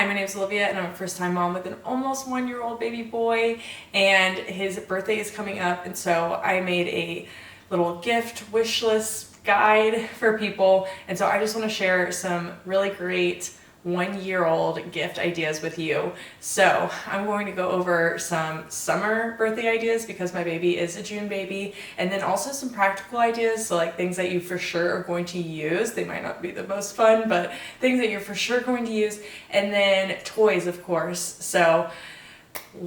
Hi, my name is Olivia and I'm a first-time mom with an almost 1-year-old baby boy, and his birthday is coming up, and so I made a little gift wish list guide for people, and so I just want to share some really great 1-year-old gift ideas with you. So I'm going to go over some summer birthday ideas because my baby is a June baby, and then also some practical ideas, so like things that you for sure are going to use. They might not be the most fun, but things that you're for sure going to use, and then toys, of course. So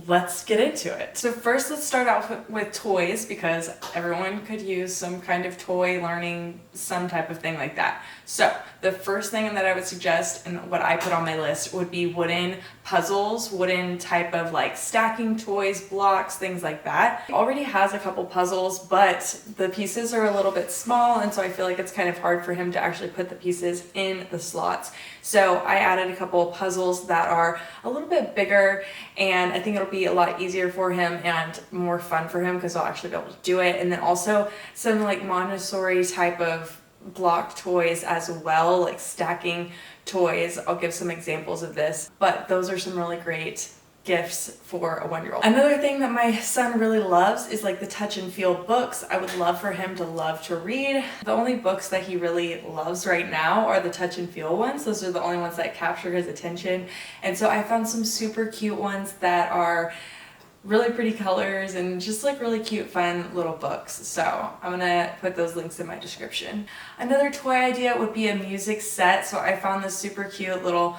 let's get into it. So first, let's start off with toys, because everyone could use some kind of toy, learning some type of thing like that. So the first thing that I would suggest, and what I put on my list, would be wooden puzzles, wooden type of like stacking toys, blocks, things like that. He already has a couple puzzles, but the pieces are a little bit small, and so I feel like it's kind of hard for him to actually put the pieces in the slots. So I added a couple puzzles that are a little bit bigger, and I think it'll be a lot easier for him and more fun for him because he'll actually be able to do it. And then also some like Montessori type of block toys as well, like stacking toys. I'll give some examples of this, but those are some really great gifts for a 1-year-old. Another thing that my son really loves is like the touch and feel books. I would love for him to love to read. The only books that he really loves right now are the touch and feel ones. Those are the only ones that capture his attention. And so I found some super cute ones that are really pretty colors and just like really cute, fun little books. So I'm gonna put those links in my description. Another toy idea would be a music set. So I found this super cute little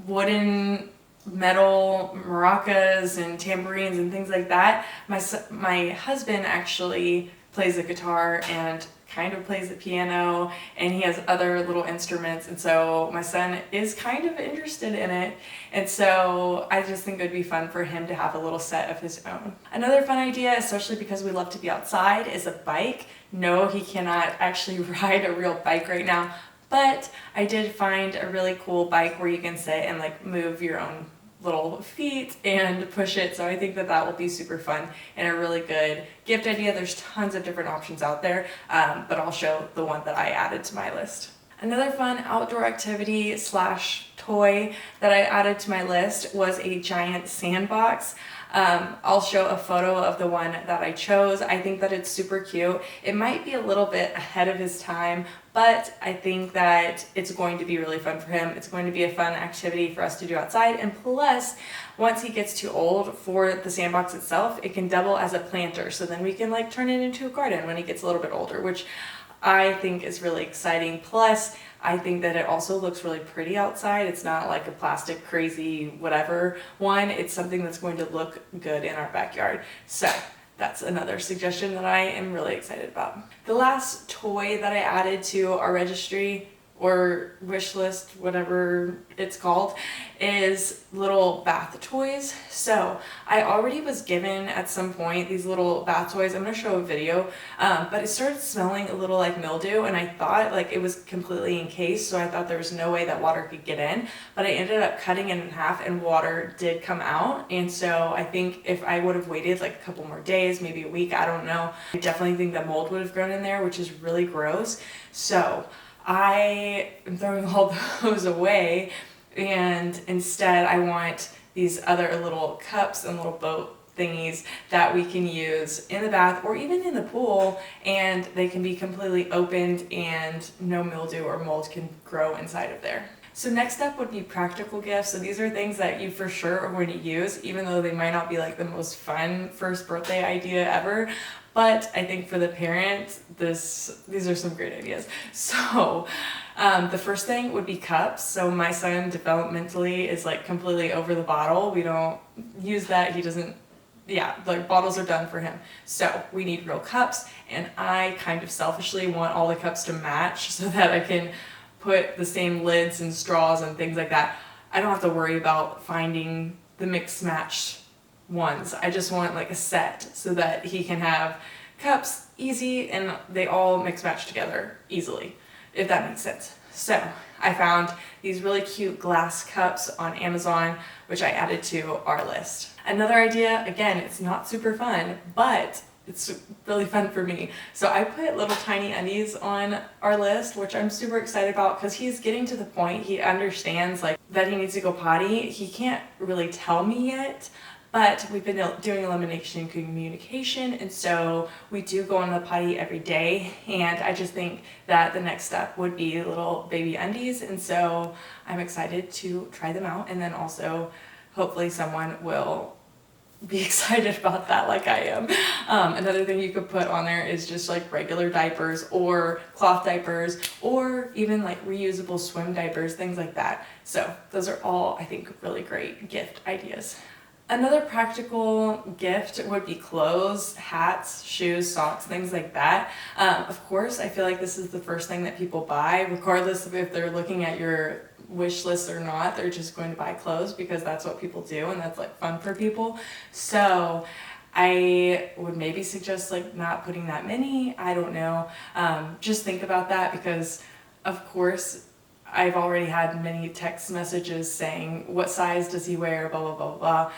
wooden metal maracas and tambourines and things like that. My husband actually plays the guitar and kind of plays the piano, and he has other little instruments, and so my son is kind of interested in it, and so I just think it would be fun for him to have a little set of his own. Another fun idea, especially because we love to be outside, is a bike. No, he cannot actually ride a real bike right now, but I did find a really cool bike where you can sit and like move your own little feet and push it. So I think that that will be super fun and a really good gift idea. There's tons of different options out there, but I'll show the one that I added to my list. Another fun outdoor activity slash toy that I added to my list was a giant sandbox. I'll show a photo of the one that I chose. I think that it's super cute. It might be a little bit ahead of his time, but I think that it's going to be really fun for him. It's going to be a fun activity for us to do outside, and plus, once he gets too old for the sandbox itself, it can double as a planter, so then we can like turn it into a garden when he gets a little bit older, which I think is really exciting. Plus, I think that it also looks really pretty outside. It's not like a plastic crazy whatever one. It's something that's going to look good in our backyard. So that's another suggestion that I am really excited about. The last toy that I added to our registry or wish list, whatever it's called, is little bath toys. So I already was given at some point these little bath toys. I'm gonna show a video, but it started smelling a little like mildew, and I thought like it was completely encased, so I thought there was no way that water could get in, but I ended up cutting it in half and water did come out. And so I think if I would have waited like a couple more days, maybe a week, I don't know, I definitely think that mold would have grown in there, which is really gross. So I am throwing all those away, and instead I want these other little cups and little boat thingies that we can use in the bath or even in the pool, and they can be completely opened and no mildew or mold can grow inside of there. So next up would be practical gifts. So these are things that you for sure are going to use, even though they might not be like the most fun first birthday idea ever. But I think for the parent, these are some great ideas. So the first thing would be cups. So my son developmentally is like completely over the bottle. We don't use that. He doesn't, yeah, like bottles are done for him. So we need real cups, and I kind of selfishly want all the cups to match so that I can put the same lids and straws and things like that. I don't have to worry about finding the mix match ones. I just want like a set so that he can have cups easy and they all mix match together easily, if that makes sense. So I found these really cute glass cups on Amazon, which I added to our list. Another idea, again, it's not super fun, but it's really fun for me. So I put little tiny undies on our list, which I'm super excited about because he's getting to the point he understands like that he needs to go potty. He can't really tell me yet, but we've been doing elimination communication, and so we do go on the potty every day, and I just think that the next step would be little baby undies, and so I'm excited to try them out, and then also hopefully someone will be excited about that like I am. Another thing you could put on there is just like regular diapers or cloth diapers or even like reusable swim diapers, things like that. So those are all, I think, really great gift ideas. Another practical gift would be clothes, hats, shoes, socks, things like that. Of course, I feel like this is the first thing that people buy, regardless of if they're looking at your wish list or not. They're just going to buy clothes because that's what people do and that's like fun for people. So I would maybe suggest like not putting that many. I don't know. Just think about that because of course I've already had many text messages saying what size does he wear, blah blah blah blah,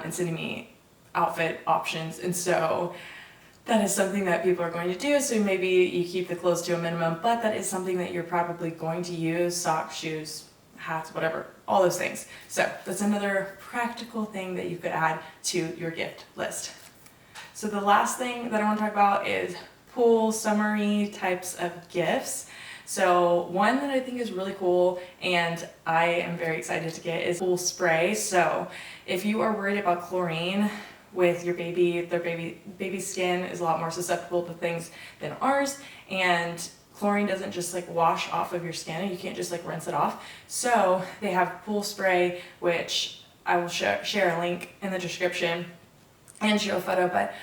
and sending me outfit options, and so that is something that people are going to do. So maybe you keep the clothes to a minimum, but that is something that you're probably going to use: socks, shoes, hats, whatever, all those things. So that's another practical thing that you could add to your gift list. So the last thing that I want to talk about is pool summary types of gifts. So one that I think is really cool and I am very excited to get is pool spray. So if you are worried about chlorine with your baby, their baby skin is a lot more susceptible to things than ours, and chlorine doesn't just like wash off of your skin. You can't just like rinse it off. So they have pool spray, which I will share a link in the description and show a photo, but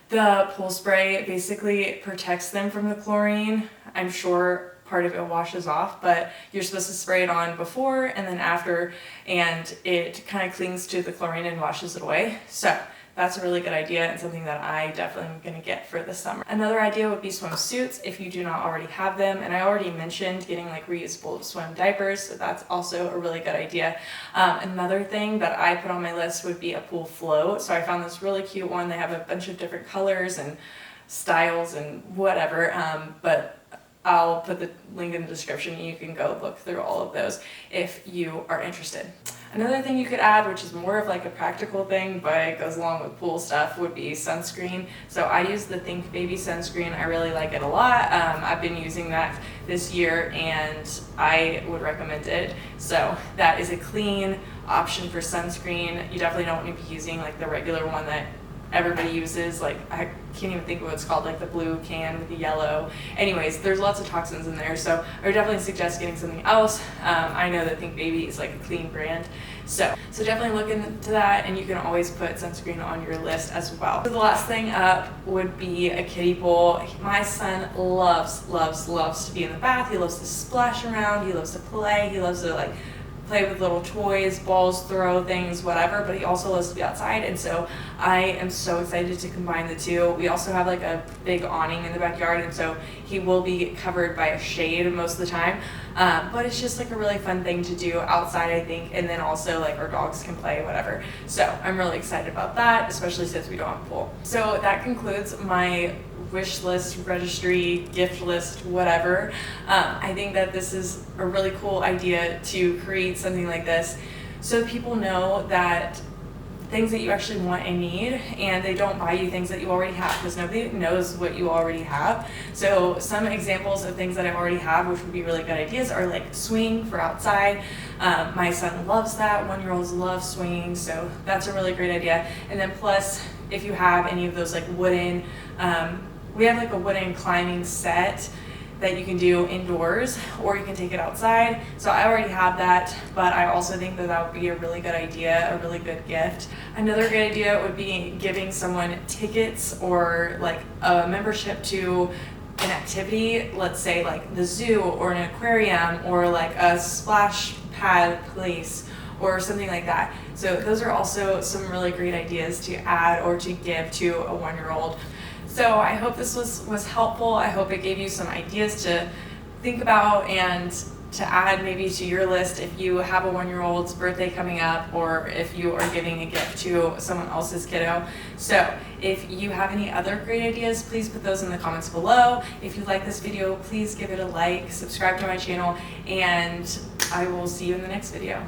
the pool spray basically protects them from the chlorine. I'm sure part of it washes off, but you're supposed to spray it on before and then after, and it kind of clings to the chlorine and washes it away. So that's a really good idea and something that I definitely am going to get for this summer. Another idea would be swimsuits if you do not already have them, and I already mentioned getting like reusable swim diapers, so that's also a really good idea. Another thing that I put on my list would be a pool float. So I found this really cute one. They have a bunch of different colors and styles and whatever, but I'll put the link in the description and you can go look through all of those if you are interested. Another thing you could add, which is more of like a practical thing but it goes along with pool stuff, would be sunscreen. So I use the Think Baby sunscreen. I really like it a lot. I've been using that this year and I would recommend it. So that is a clean option for sunscreen. You definitely don't want to be using like the regular one that everybody uses, like I can't even think of what it's called, like the blue can with the yellow. Anyways, there's lots of toxins in there, so I would definitely suggest getting something else. I know that Think Baby is like a clean brand, so definitely look into that, and you can always put sunscreen on your list as well. So the last thing up would be a kiddie pool. My son loves to be in the bath. He loves to splash around, he loves to play, he loves to like play with little toys, balls, throw things, whatever, but he also loves to be outside, and so I am so excited to combine the two. We also have like a big awning in the backyard, and so he will be covered by a shade most of the time, but it's just like a really fun thing to do outside, I think, and then also like our dogs can play, whatever. So I'm really excited about that, especially since we don't have a pool. So that concludes my wish list, registry, gift list, whatever. I think that this is a really cool idea to create something like this so people know that things that you actually want and need, and they don't buy you things that you already have, because nobody knows what you already have. So some examples of things that I already have, which would be really good ideas, are like swing for outside. My son loves that. 1-year-olds love swinging, so that's a really great idea. And then plus, if you have any of those like wooden, we have like a wooden climbing set that you can do indoors, or you can take it outside. So I already have that, but I also think that that would be a really good idea, a really good gift. Another good idea would be giving someone tickets or like a membership to an activity, let's say like the zoo or an aquarium or like a splash pad place or something like that. So those are also some really great ideas to add or to give to a 1-year-old. So I hope this was helpful. I hope it gave you some ideas to think about and to add maybe to your list if you have a 1-year-old's birthday coming up, or if you are giving a gift to someone else's kiddo. So if you have any other great ideas, please put those in the comments below. If you like this video, please give it a like, subscribe to my channel, and I will see you in the next video.